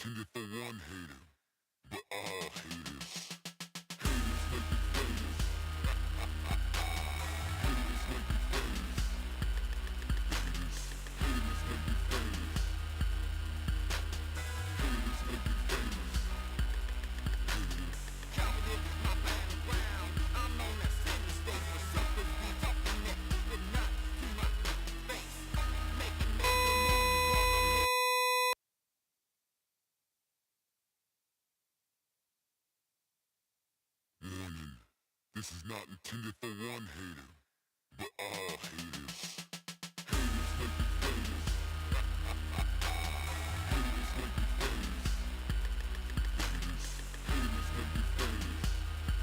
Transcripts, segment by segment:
intended for one hater, but all haters. Haters make you famous. Haters make you famous. Haters make you famous. Haters make you famous. Haters. Counted my battleground. I'm on that center stage where suckers be talking that, but not to my face. Making major moves while I'm here. Warning, this is not intended for one hater, but all haters. Haters make you famous. Haters make you famous. Haters. Haters make you famous. Haters make you famous.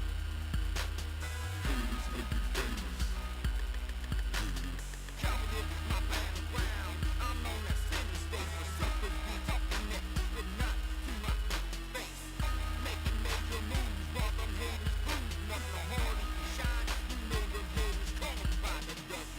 Haters. Counted my battleground. I'm on that center stage where suckers be talking that, but not to my face. Making major moves while them haters prove nothing harder to shine. You know them haters coming by the dozen.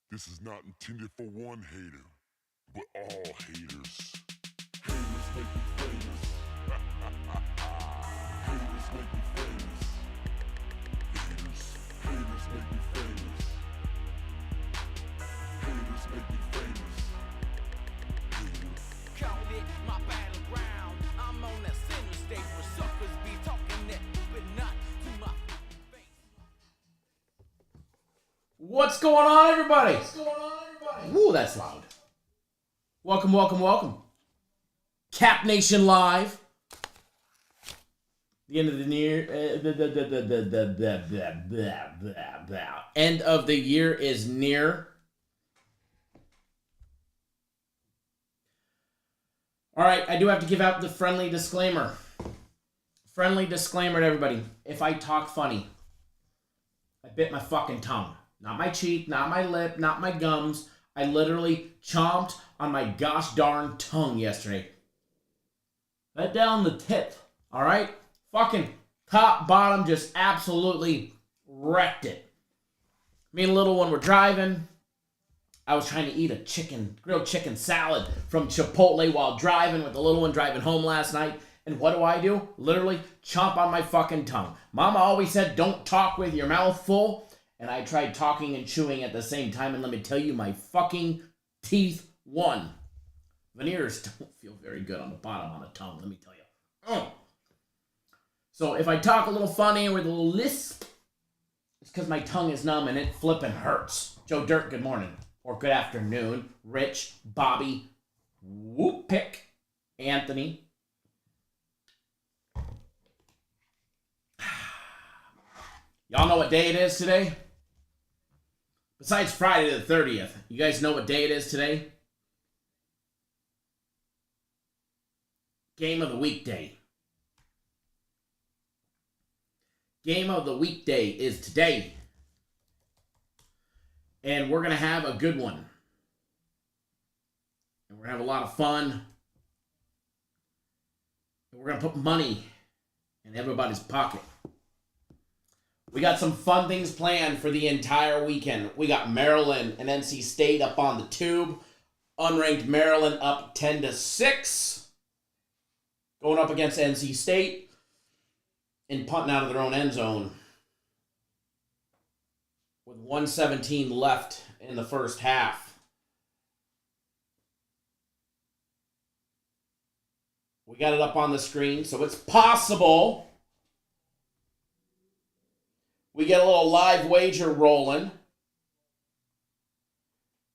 This is not intended for one hater, but all haters. Haters make you famous. Haters make you famous. Haters. Haters make you famous. Haters make you famous. Haters. Counted my battleground. I'm on that center stage where suckers be talking that, but not to my face. What's going on, everybody? Ooh, that's loud. Welcome, welcome, welcome. Cap Nation Live. The end of the end of the year is near. All right, I do have to give out the friendly disclaimer. Friendly disclaimer to everybody. If I talk funny, I bit my fucking tongue. Not my cheek, not my lip, not my gums. I literally chomped on my gosh darn tongue yesterday. Right down the tip, all right? Fucking top, bottom, just absolutely wrecked it. Me and the little one were driving. I was trying to eat a grilled chicken salad from Chipotle while driving with the little one driving home last night. And what do? Literally chomp on my fucking tongue. Mama always said, don't talk with your mouth full. And I tried talking and chewing at the same time, and let me tell you, my fucking teeth won. Veneers don't feel very good on the bottom on the tongue, let me tell you. So if I talk a little funny with a little lisp, it's because my tongue is numb and it flipping hurts. Joe Dirt, good morning. Or good afternoon. Rich, Bobby, Whoop Pick, Anthony. Y'all know what day it is today? Besides Friday the 30th, you guys know what day it is today? Game of the weekday. Game of the weekday is today. And we're going to have a good one. And we're going to have a lot of fun. And we're going to put money in everybody's pocket. We got some fun things planned for the entire weekend. We got Maryland and NC State up on the tube. Unranked Maryland up 10-6. Going up against NC State and punting out of their own end zone. With 1:17 left in the first half. We got it up on the screen, so it's possible we get a little live wager rolling.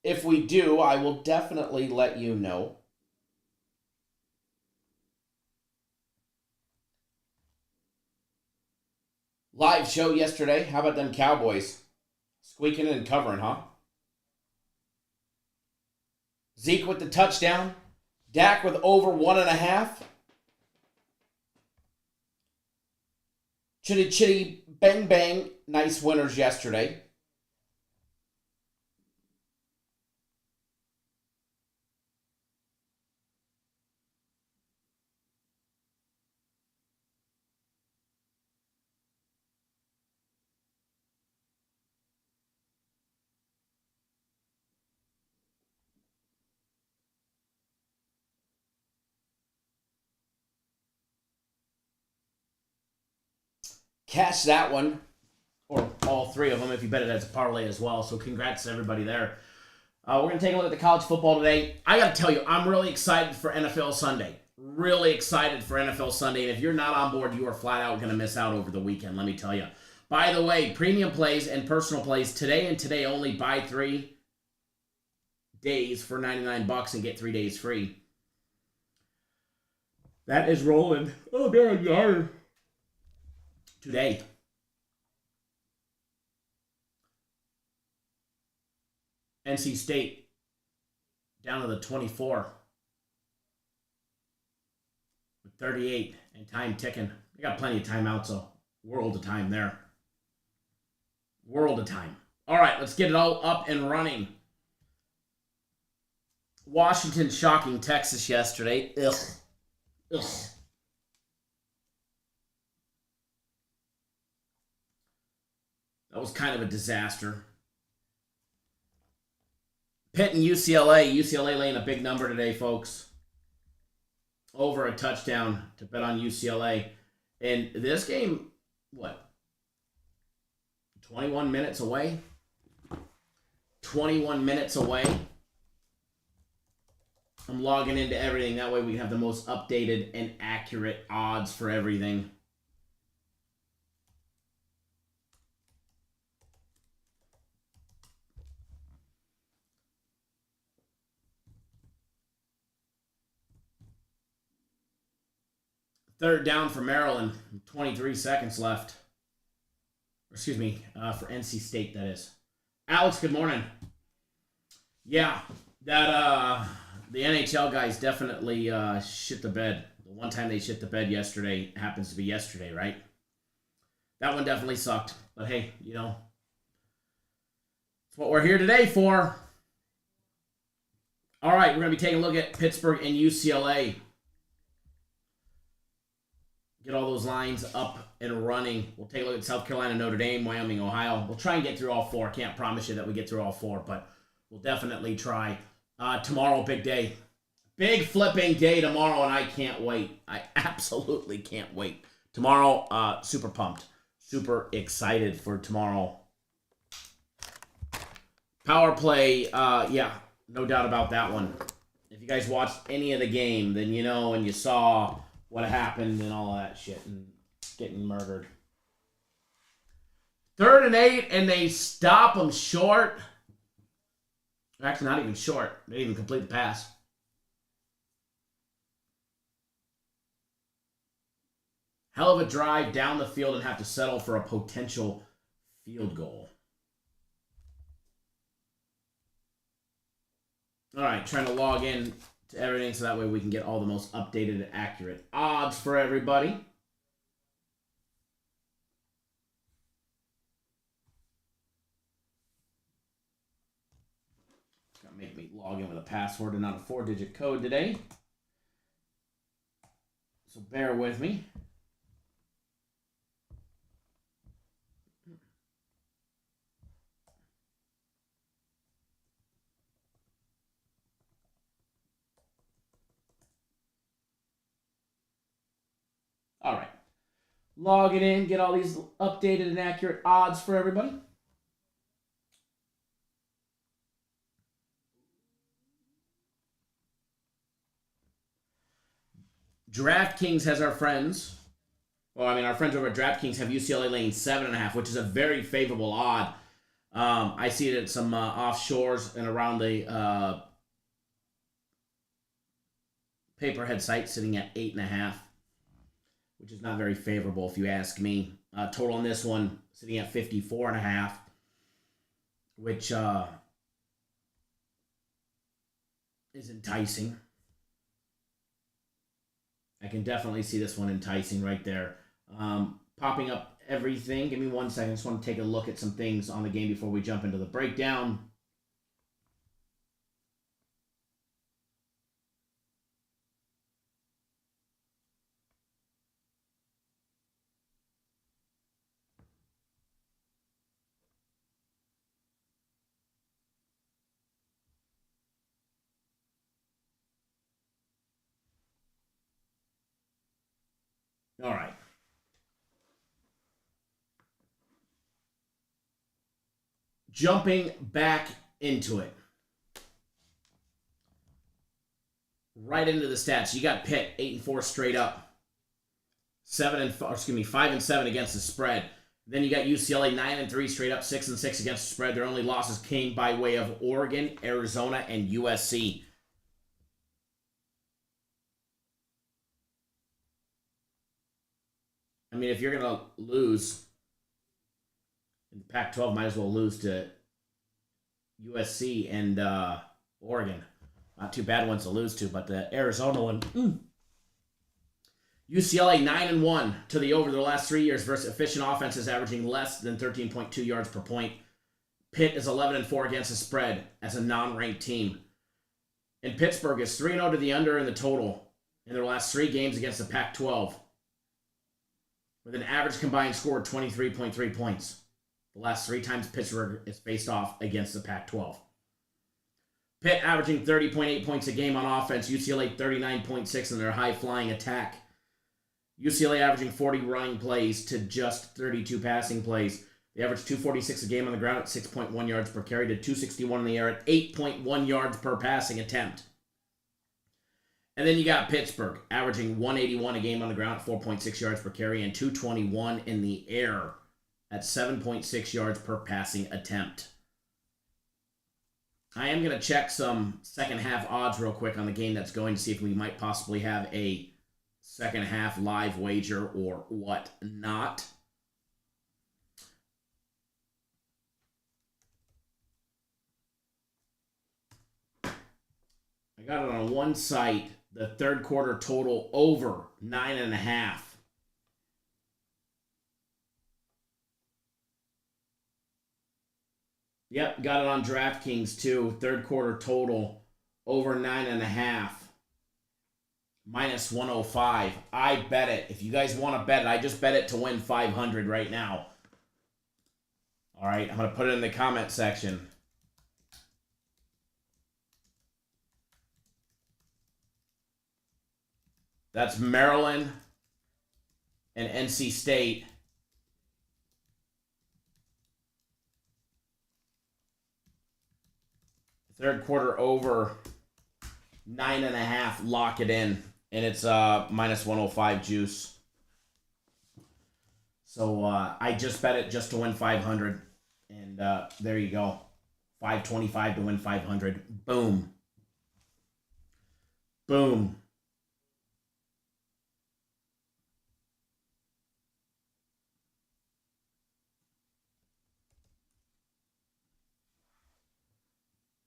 If we do, I will definitely let you know. Live show yesterday. How about them Cowboys? Squeaking and covering, huh? Zeke with the touchdown. Dak with over 1.5. Chitty chitty bang bang. Nice winners yesterday. Cash that one, or all three of them if you bet it as a parlay as well. So congrats to everybody there. We're going to take a look at the college football today. I got to tell you, I'm really excited for NFL Sunday. Really excited for NFL Sunday. And if you're not on board, you are flat out going to miss out over the weekend, let me tell you. By the way, premium plays and personal plays today and today only. Buy 3 days for $99 and get 3 days free. That is rolling. Oh, God, yard. Today. NC State down to the 24 with 38 and time ticking. They got plenty of timeouts, so world of time there. World of time. All right, let's get it all up and running. Washington shocking Texas yesterday. Ugh. Ugh. That was kind of a disaster. Pitt and UCLA. UCLA laying a big number today, folks. Over a touchdown to bet on UCLA. And this game, what? 21 minutes away? 21 minutes away. I'm logging into everything. That way we have the most updated and accurate odds for everything. Third down for Maryland. 23 seconds left. Excuse me, for NC State, that is. Alex, good morning. Yeah, that the NHL guys definitely shit the bed. The one time they shit the bed yesterday happens to be yesterday, right? That one definitely sucked. But hey, you know, it's what we're here today for. All right, we're going to be taking a look at Pittsburgh and UCLA. Get all those lines up and running. We'll take a look at South Carolina, Notre Dame, Wyoming, Ohio. We'll try and get through all 4. Can't promise you that we get through all 4, but we'll definitely try. Tomorrow, big day. Big flipping day tomorrow, and I can't wait. I absolutely can't wait. Tomorrow, super pumped. Super excited for tomorrow. Power play, yeah, no doubt about that one. If you guys watched any of the game, then you know and you saw what happened and all that shit and getting murdered. 3rd and 8, and they stop them short. Actually, not even short. They didn't even complete the pass. Hell of a drive down the field and have to settle for a potential field goal. All right, trying to log in to everything so that way we can get all the most updated and accurate odds for everybody. It's going to make me log in with a password and not a 4-digit code today. So bear with me. All right. Log it in, get all these updated and accurate odds for everybody. DraftKings has our friends. Well, I mean, our friends over at DraftKings have UCLA laying 7.5, which is a very favorable odd. I see it at some offshores and around the Paperhead site sitting at 8.5. Which is not very favorable if you ask me. Total on this one sitting at 54.5, which is enticing. I can definitely see this one enticing right there. Popping up everything. Give me 1 second. I just want to take a look at some things on the game before we jump into the breakdown. All right. Jumping back into it. Right into the stats. You got Pitt 8-4 straight up. 5 and 7 against the spread. Then you got UCLA 9-3 straight up, 6-6 against the spread. Their only losses came by way of Oregon, Arizona, and USC. I mean, if you're going to lose in the Pac-12, might as well lose to USC and Oregon. Not too bad ones to lose to, but the Arizona one. UCLA 9-1 to the over their last 3 years versus efficient offenses averaging less than 13.2 yards per point. Pitt is 11-4 against the spread as a non-ranked team. And Pittsburgh is 3-0 to the under in the total in their last 3 games against the Pac-12, with an average combined score of 23.3 points. The last 3 times Pittsburgh is faced off against the Pac-12. Pitt averaging 30.8 points a game on offense. UCLA 39.6 in their high-flying attack. UCLA averaging 40 running plays to just 32 passing plays. They average 246 a game on the ground at 6.1 yards per carry to 261 in the air at 8.1 yards per passing attempt. And then you got Pittsburgh averaging 181 a game on the ground at 4.6 yards per carry and 221 in the air at 7.6 yards per passing attempt. I am going to check some second half odds real quick on the game that's going to see if we might possibly have a second half live wager or what not. I got it on one site, the third quarter total over 9.5. Yep, got it on DraftKings too. Third quarter total over 9.5. Minus 105. I bet it. If you guys want to bet it, I just bet it to win 500 right now. All right, I'm going to put it in the comment section. That's Maryland and NC State. Third quarter over 9.5. Lock it in. And it's minus 105 juice. So I just bet it just to win 500. And there you go. 525 to win 500. Boom. Boom.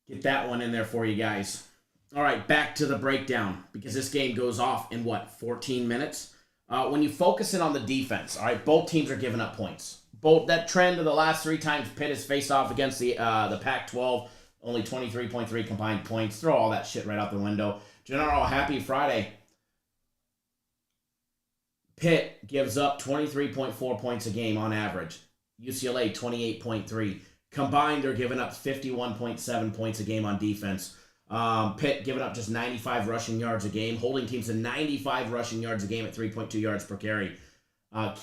Get that one in there for you guys. All right, back to the breakdown, because this game goes off in, 14 minutes? When you focus in on the defense, all right, both teams are giving up points. Both that trend of the last 3 times Pitt has faced off against the Pac-12, only 23.3 combined points. Throw all that shit right out the window. General, happy Friday. Pitt gives up 23.4 points a game on average. UCLA, 28.3. Combined, they're giving up 51.7 points a game on defense. Pitt giving up just 95 rushing yards a game, holding teams to 95 rushing yards a game at 3.2 yards per carry.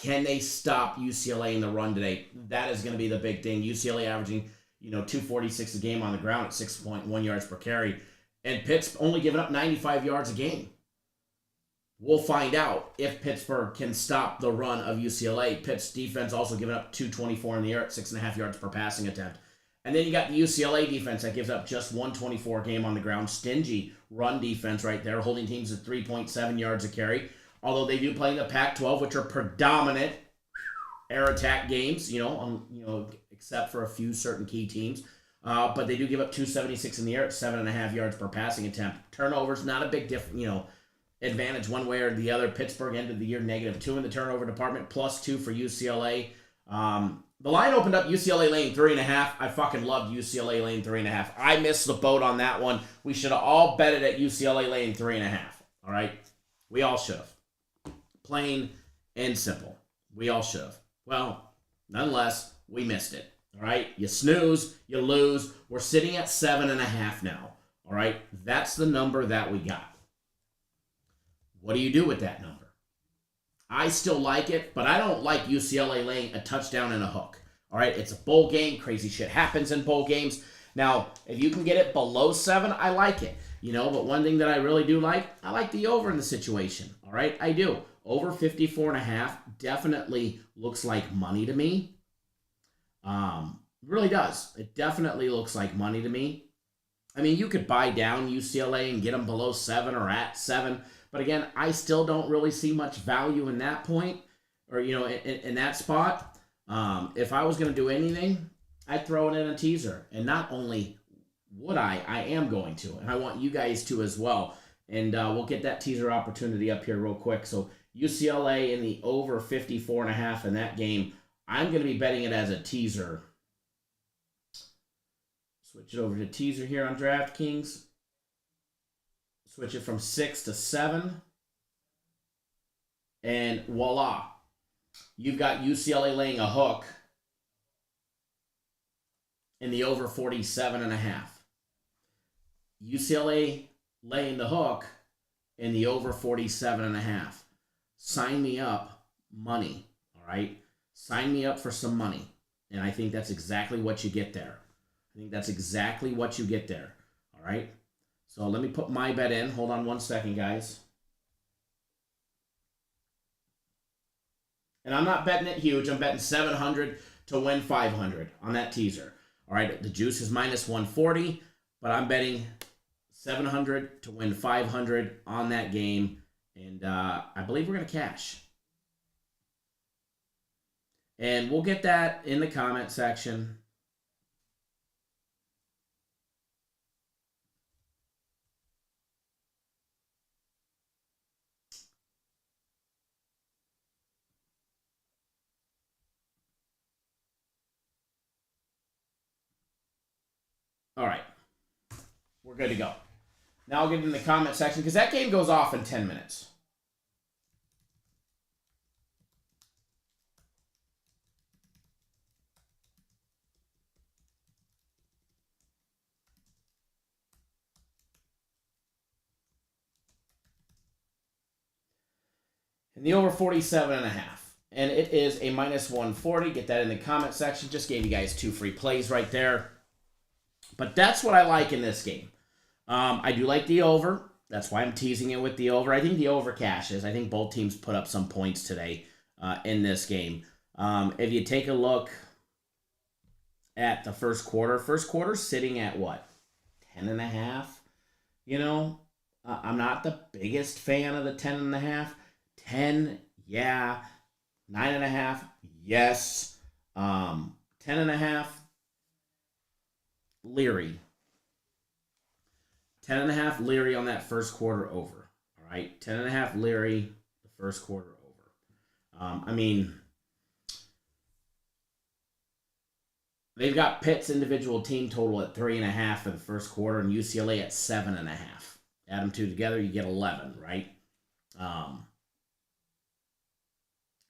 Can they stop UCLA in the run today? That is going to be the big thing. UCLA averaging, 246 a game on the ground at 6.1 yards per carry, and Pitt's only giving up 95 yards a game. We'll find out if Pittsburgh can stop the run of UCLA. Pitt's defense also giving up 224 in the air at 6.5 yards per passing attempt. And then you got the UCLA defense that gives up just 124 a game on the ground. Stingy run defense right there, holding teams at 3.7 yards a carry. Although they do play in the Pac-12, which are predominant air attack games, except for a few certain key teams. But they do give up 276 in the air at 7.5 yards per passing attempt. Turnovers, not a big advantage one way or the other. Pittsburgh ended the year -2 in the turnover department, +2 for UCLA. The line opened up UCLA laying 3.5. I fucking loved UCLA laying 3.5. I missed the boat on that one. We should have all betted at UCLA laying 3.5. All right? We all should have. Plain and simple. We all should have. Well, nonetheless, we missed it. All right? You snooze, you lose. We're sitting at 7.5 now. All right? That's the number that we got. What do you do with that number? I still like it, but I don't like UCLA laying a touchdown and a hook. All right? It's a bowl game. Crazy shit happens in bowl games. Now, if you can get it below 7, I like it. But one thing that I really do like, I like the over in the situation. All right? I do. Over 54.5 definitely looks like money to me. Really does. It definitely looks like money to me. I mean, you could buy down UCLA and get them below 7 or at 7. But again, I still don't really see much value in that point or, in that spot. If I was going to do anything, I'd throw it in a teaser. And not only would I am going to. And I want you guys to as well. And we'll get that teaser opportunity up here real quick. So UCLA in the over 54.5 in that game. I'm going to be betting it as a teaser. Switch it over to teaser here on DraftKings. Switch it from 6 to 7. And voila. You've got UCLA laying a hook in the over 47.5. UCLA laying the hook in the over 47.5. Sign me up, money. All right? Sign me up for some money. And I think that's exactly what you get there. All right? So let me put my bet in. Hold on one second, guys. And I'm not betting it huge. I'm betting 700 to win 500 on that teaser. All right, the juice is -140, but I'm betting 700 to win 500 on that game. And I believe we're going to cash. And we'll get that in the comment section. All right. We're good to go. Now I'll get in the comment section because that game goes off in 10 minutes. And the over 47.5. And it is a -140. Get that in the comment section. Just gave you guys 2 free plays right there. But that's what I like in this game. I do like the over. That's why I'm teasing it with the over. I think the over cashes. I think both teams put up some points today in this game. If you take a look at the first quarter sitting at what? 10.5? I'm not the biggest fan of the 10.5. 10, yeah. 9.5, yes. 10.5, leery. 10.5 leery on that first quarter over. All right, 10.5 leery, the first quarter over. They've got Pitt's individual team total at 3.5 for the first quarter and UCLA at 7.5. Add them two together, you get 11, right?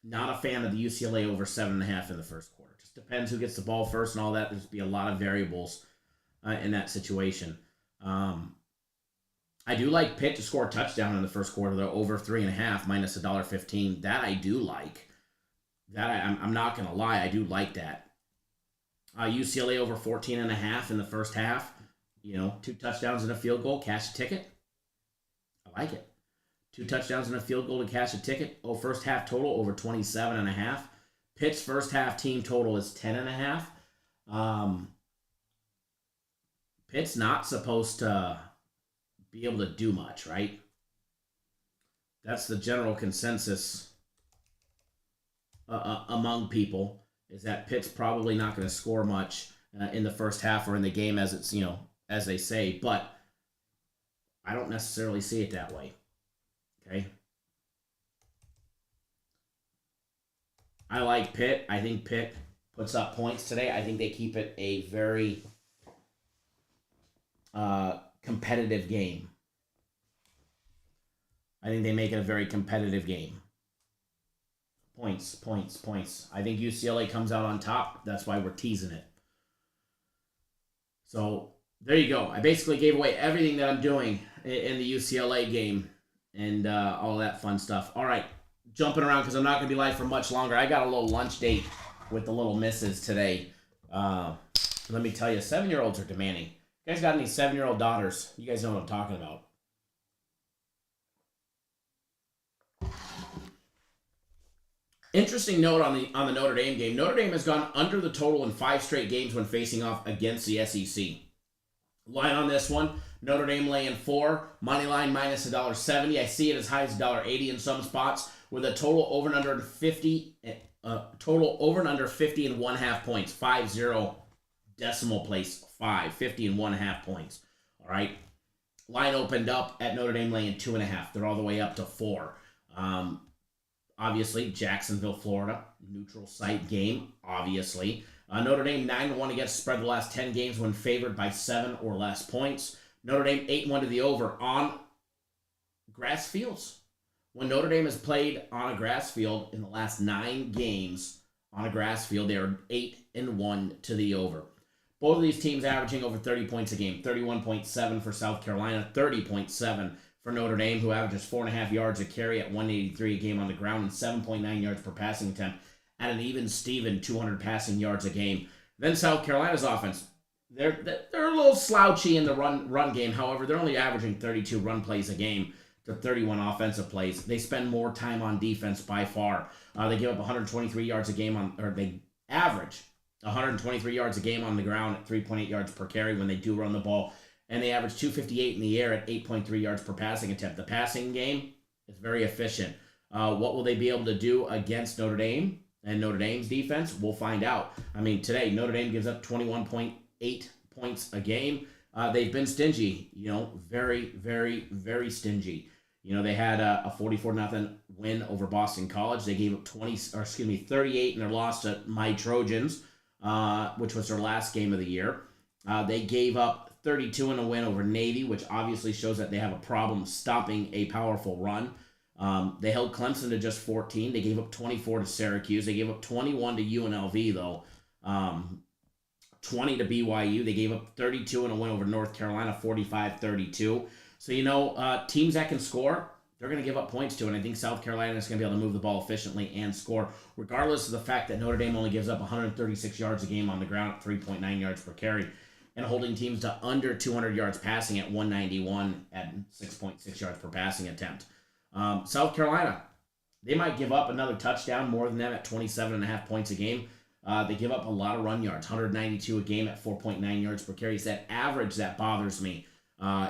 Not a fan of the UCLA over 7.5 in the first quarter. Just depends who gets the ball first and all that. There's be a lot of variables in that situation. I do like Pitt to score a touchdown in the first quarter, though, over 3.5 minus $1.15. That I do like. I'm not going to lie. I do like that. UCLA over 14.5 in the first half. 2 touchdowns and a field goal. Cash a ticket. I like it. 2 touchdowns and a field goal to cash a ticket. First half total over 27.5. Pitt's first half team total is 10.5. Pitt's not supposed to be able to do much, right? That's the general consensus among people is that Pitt's probably not going to score much in the first half or in the game, as it's as they say. But I don't necessarily see it that way. Okay. I like Pitt. I think Pitt puts up points today. I think they keep it a very competitive game. I think they make it a very competitive game. Points, points, points. I think UCLA comes out on top. That's why we're teasing it. So there you go. I basically gave away everything that I'm doing in the UCLA game and all that fun stuff. All right. Jumping around because I'm not going to be live for much longer. I got a little lunch date with the little misses today. Let me tell you, 7-year-olds are demanding. You guys got any 7-year-old daughters? You guys know what I'm talking about. Interesting note on the Notre Dame game. Notre Dame has gone under the total in 5 straight games when facing off against the SEC. Line on this one, Notre Dame laying 4, money line minus $1.70. I see it as high as $1.80 in some spots, with a total over and under 50. Total over and under 50 and 1/2 points. 50 decimal place 5, 50 and 1/2 points. All right. Line opened up at Notre Dame laying 2.5. They're all the way up to 4. Obviously, Jacksonville, Florida, neutral site game, obviously. Notre Dame 9-1 against spread the last 10 games when favored by 7 or less points. Notre Dame 8-1 to the over on grass fields. When Notre Dame has played on a grass field in the last 9 games on a grass field, they are 8-1 to the over. Both of these teams averaging over 30 points a game. 31.7 for South Carolina, 30.7 for Notre Dame, who averages 4.5 yards a carry at 183 a game on the ground and 7.9 yards per passing attempt at an even Steven 200 passing yards a game. Then South Carolina's offense, they're a little slouchy in the run game. However, they're only averaging 32 run plays a game to 31 offensive plays. They spend more time on defense by far. They give up 123 yards a game they average 123 yards a game on the ground at 3.8 yards per carry when they do run the ball. And they average 258 in the air at 8.3 yards per passing attempt. The passing game is very efficient. What will they be able to do against Notre Dame and Notre Dame's defense? We'll find out. I mean, today, Notre Dame gives up 21.8 points a game. They've been stingy, very, very, very stingy. They had a 44-0 win over Boston College. They gave up 38 in their loss to my Trojans, which was their last game of the year. They gave up 32 in a win over Navy, which obviously shows that they have a problem stopping a powerful run. They held Clemson to just 14. They gave up 24 to Syracuse. They gave up 21 to UNLV, though. 20 to BYU. They gave up 32 in a win over North Carolina, 45-32. So, teams that can score, they're going to give up points to. And I think South Carolina is going to be able to move the ball efficiently and score, regardless of the fact that Notre Dame only gives up 136 yards a game on the ground at 3.9 yards per carry, and holding teams to under 200 yards passing at 191 at 6.6 yards per passing attempt. South Carolina, they might give up another touchdown, more than them at 27.5 points a game. They give up a lot of run yards, 192 a game at 4.9 yards per carry. It's that average that bothers me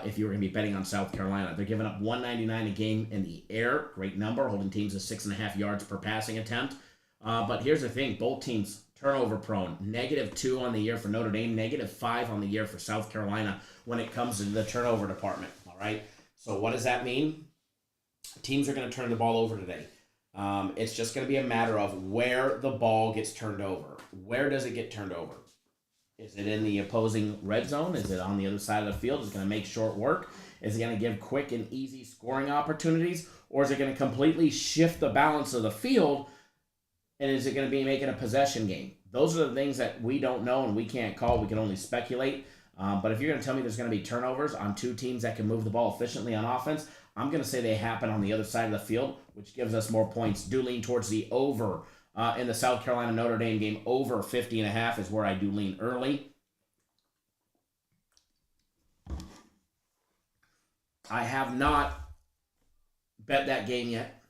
if you were going to be betting on South Carolina. They're giving up 199 a game in the air, great number, holding teams to 6.5 yards per passing attempt. But here's the thing, both teams turnover prone. -2 on the year for Notre Dame, -5 on the year for South Carolina when it comes to the turnover department. All right. So what does that mean? Teams are going to turn the ball over today. It's just going to be a matter of where the ball gets turned over. Where does it get turned over? Is it in the opposing red zone? Is it on the other side of the field? Is it going to make short work? Is it going to give quick and easy scoring opportunities? Or is it going to completely shift the balance of the field? And is it going to be making a possession game? Those are the things that we don't know and we can't call. We can only speculate. But if you're going to tell me there's going to be turnovers on two teams that can move the ball efficiently on offense, I'm going to say they happen on the other side of the field, which gives us more points. Do lean towards the over in the South Carolina-Notre Dame game. Over 50.5 is where I do lean early. I have not bet that game yet.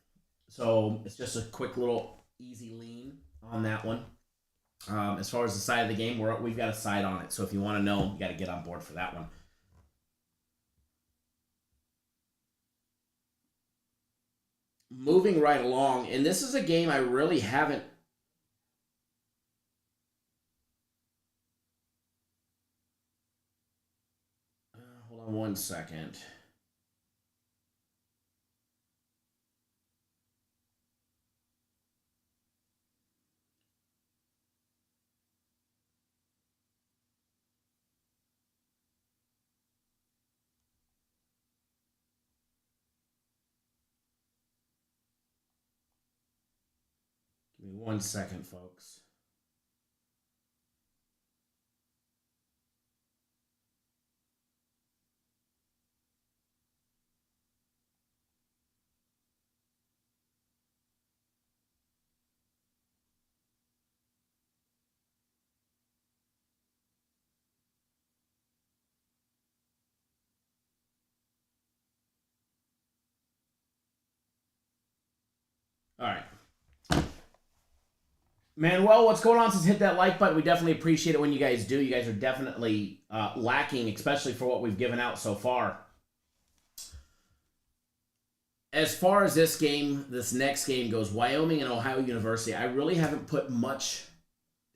So it's just a quick little easy lean on that one. As far as the side of the game, we've got a side on it. So if you want to know, you got to get on board for that one. Moving right along, and this is a game I really haven't 1 second. Give me 1 second, folks. All right. Manuel, what's going on? Says hit that like button. We definitely appreciate it when you guys do. You guys are definitely lacking, especially for what we've given out so far. As far as this next game goes, Wyoming and Ohio University, I really haven't put much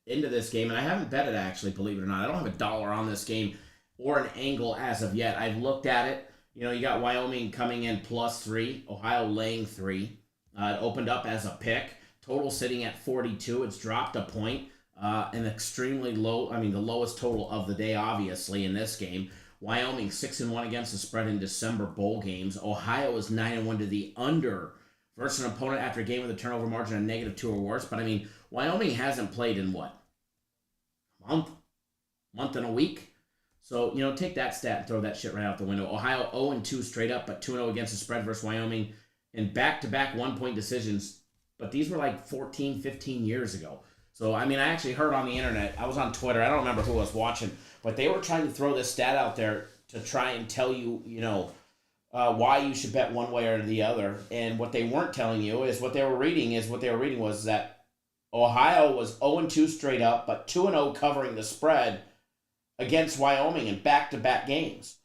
into this game, and I haven't bet it, actually, believe it or not. I don't have a dollar on this game or an angle as of yet. I've looked at it. You know, you got Wyoming coming in +3, Ohio laying 3. It opened up as a pick. Total sitting at 42. It's dropped a point. An extremely low, the lowest total of the day, obviously, in this game. Wyoming 6-1 against the spread in December bowl games. Ohio is 9-1 to the under versus an opponent after a game with a turnover margin of -2 or worse. But Wyoming hasn't played in what? Month and a week. So, take that stat and throw that shit right out the window. Ohio 0-2 straight up, but 2-0 against the spread versus Wyoming in back-to-back one-point decisions. But these were like 14, 15 years ago. So, I actually heard on the internet, I was on Twitter, I don't remember who I was watching, but they were trying to throw this stat out there to try and tell you, why you should bet one way or the other. And what they weren't telling you is what they were reading was that Ohio was 0-2 straight up, but 2-0 covering the spread against Wyoming in back-to-back games.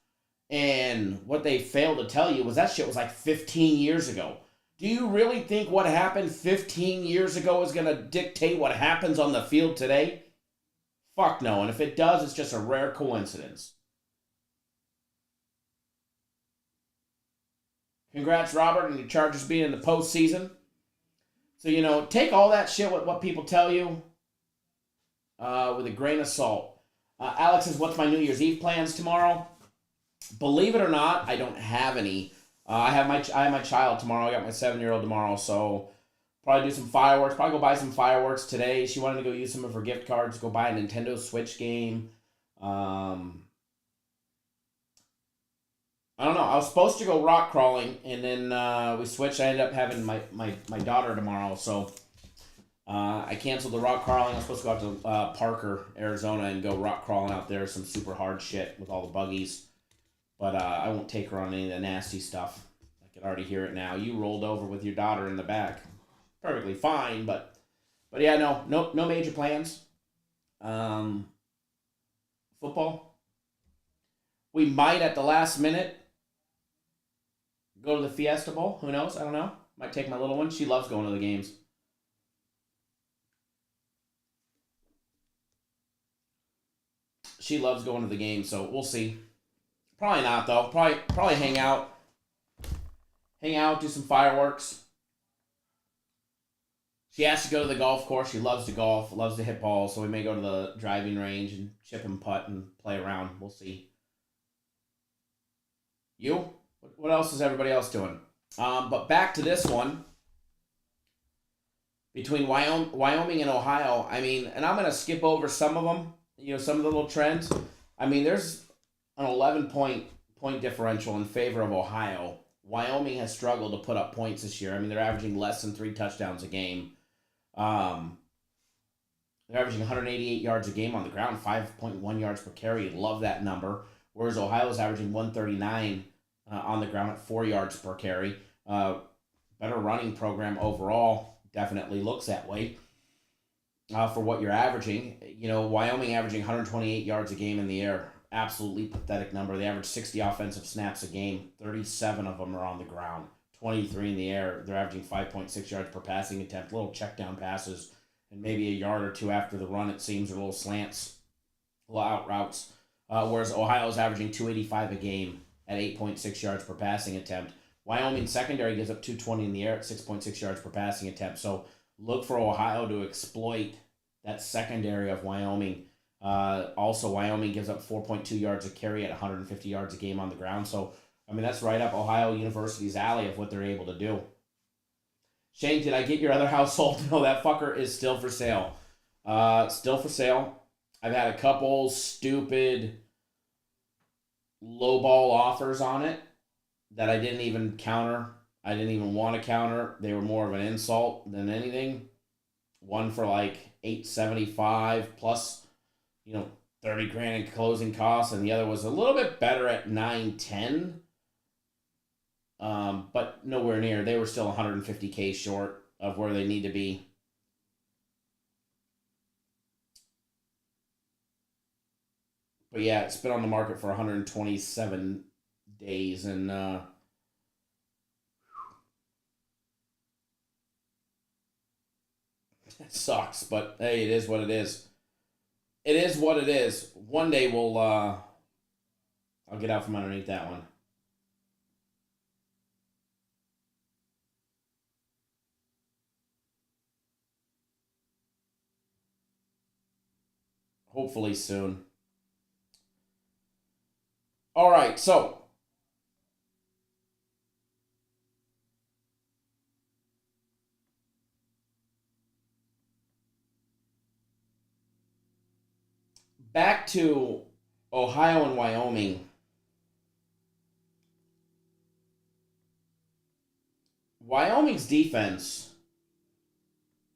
And what they failed to tell you was that shit was like 15 years ago. Do you really think what happened 15 years ago is going to dictate what happens on the field today? Fuck no. And if it does, it's just a rare coincidence. Congrats, Robert, on your Chargers being in the postseason. So, take all that shit, what people tell you, with a grain of salt. Alex says, what's my New Year's Eve plans tomorrow? Believe it or not, I don't have any. I have my child tomorrow. I got my 7-year-old tomorrow, so probably do some fireworks. Probably go buy some fireworks today. She wanted to go use some of her gift cards, go buy a Nintendo Switch game. I don't know. I was supposed to go rock crawling, and then we switched. I ended up having my daughter tomorrow, so I canceled the rock crawling. I was supposed to go out to Parker, Arizona, and go rock crawling out there. Some super hard shit with all the buggies. But I won't take her on any of the nasty stuff. I can already hear it now. You rolled over with your daughter in the back. Perfectly fine, but yeah, no major plans. Football. We might at the last minute go to the Fiesta Bowl. Who knows? I don't know. Might take my little one. She loves going to the games. She loves going to the games, so we'll see. Probably not, though. Probably hang out. Do some fireworks. She has to go to the golf course. She loves to golf, loves to hit balls, so we may go to the driving range and chip and putt and play around. We'll see. You? What else is everybody else doing? But back to this one. Between Wyoming and Ohio, and I'm going to skip over some of them, some of the little trends. There's an 11-point differential in favor of Ohio. Wyoming has struggled to put up points this year. They're averaging less than 3 touchdowns a game. They're averaging 188 yards a game on the ground, 5.1 yards per carry. Love that number. Whereas Ohio's averaging 139 on the ground at 4 yards per carry. Better running program overall. Definitely looks that way. For what you're averaging. Wyoming averaging 128 yards a game in the air. Absolutely pathetic number. They average 60 offensive snaps a game. 37 of them are on the ground. 23 in the air. They're averaging 5.6 yards per passing attempt. Little check down passes. And maybe a yard or two after the run, it seems, or little slants. Little out routes. Whereas Ohio's averaging 285 a game at 8.6 yards per passing attempt. Wyoming secondary gives up 220 in the air at 6.6 yards per passing attempt. So look for Ohio to exploit that secondary of Wyoming. Also, Wyoming gives up 4.2 yards a carry at 150 yards a game on the ground. So, I mean, that's right up Ohio University's alley of what they're able to do. Shane, did I get your other household? No, that fucker is still for sale. Still for sale. I've had a couple stupid lowball offers on it that I didn't even counter. I didn't even want to counter. They were more of an insult than anything. One for like $875 plus, 30 grand in closing costs, and the other was a little bit better at $910. But nowhere near. They were still $150K short of where they need to be. But yeah, it's been on the market for 127 days, and it sucks. But hey, it is what it is. It is what it is. One day we'll I'll get out from underneath that one. Hopefully soon. All right, so back to Ohio and Wyoming. Wyoming's defense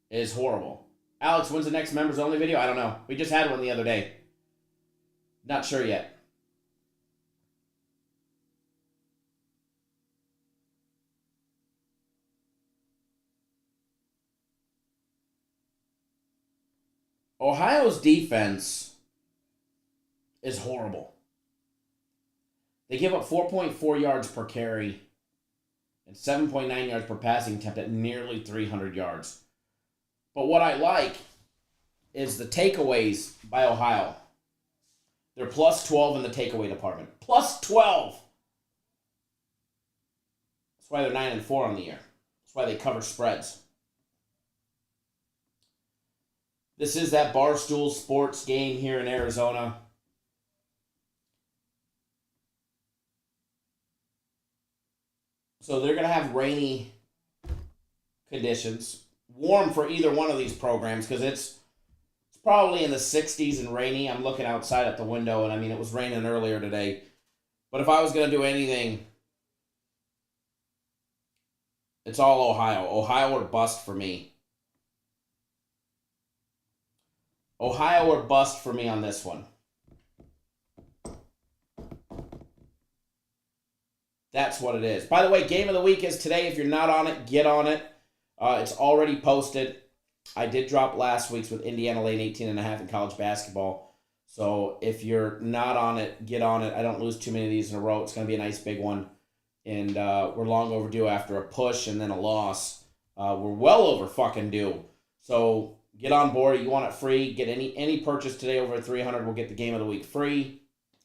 is horrible. Alex, when's the next members only video? I don't know. We just had one the other day. Not sure yet. Ohio's defense is horrible. They give up 4.4 yards per carry and 7.9 yards per passing attempt at nearly 300 yards. But what I like is the takeaways by Ohio. They're plus 12 in the takeaway department. Plus 12! That's why they're 9-4 on the year. That's why they cover spreads. This is that Barstool Sports game here in Arizona. So they're going to have rainy conditions. Warm for either one of these programs because it's probably in the 60s and rainy. I'm looking outside at the window, and I mean, it was raining earlier today. But if I was going to do anything, it's all Ohio. Ohio or bust for me. Ohio or bust for me on this one. That's what it is. By the way, game of the week is today. If you're not on it, get on it. It's already posted. I did drop last week's with Indiana Lane 18.5 in college basketball. So if you're not on it, get on it. I don't lose too many of these in a row. It's going to be a nice big one. And we're long overdue after a push and then a loss. We're well over fucking due. So get on board. You want it free. Get any purchase today over 300. We'll get the game of the week free.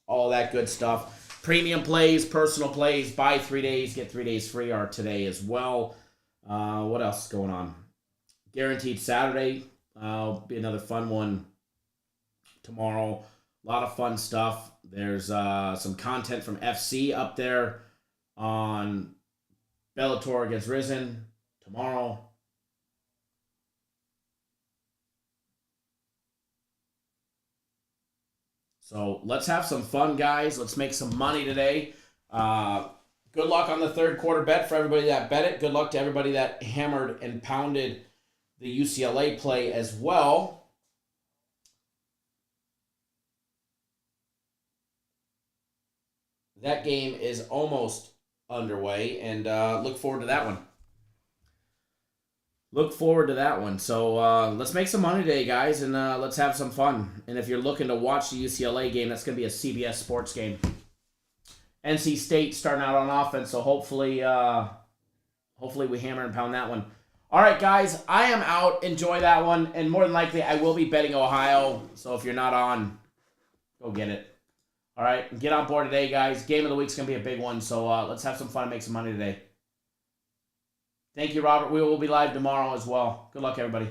All that good stuff. Premium plays, personal plays, buy 3 days, get 3 days free are today as well. What else is going on? Guaranteed Saturday. Be another fun one tomorrow. A lot of fun stuff. There's some content from FC up there on Bellator against Risen tomorrow. So let's have some fun, guys. Let's make some money today. Good luck on the third quarter bet for everybody that bet it. Good luck to everybody that hammered and pounded the UCLA play as well. That game is almost underway, and look forward to that one. Look forward to that one. So let's make some money today, guys, and let's have some fun. And if you're looking to watch the UCLA game, that's going to be a CBS Sports game. NC State starting out on offense, so hopefully we hammer and pound that one. All right, guys, I am out. Enjoy that one, and more than likely, I will be betting Ohio. So if you're not on, go get it. All right, get on board today, guys. Game of the week's gonna be a big one, so let's have some fun and make some money today. Thank you, Robert. We will be live tomorrow as well. Good luck, everybody.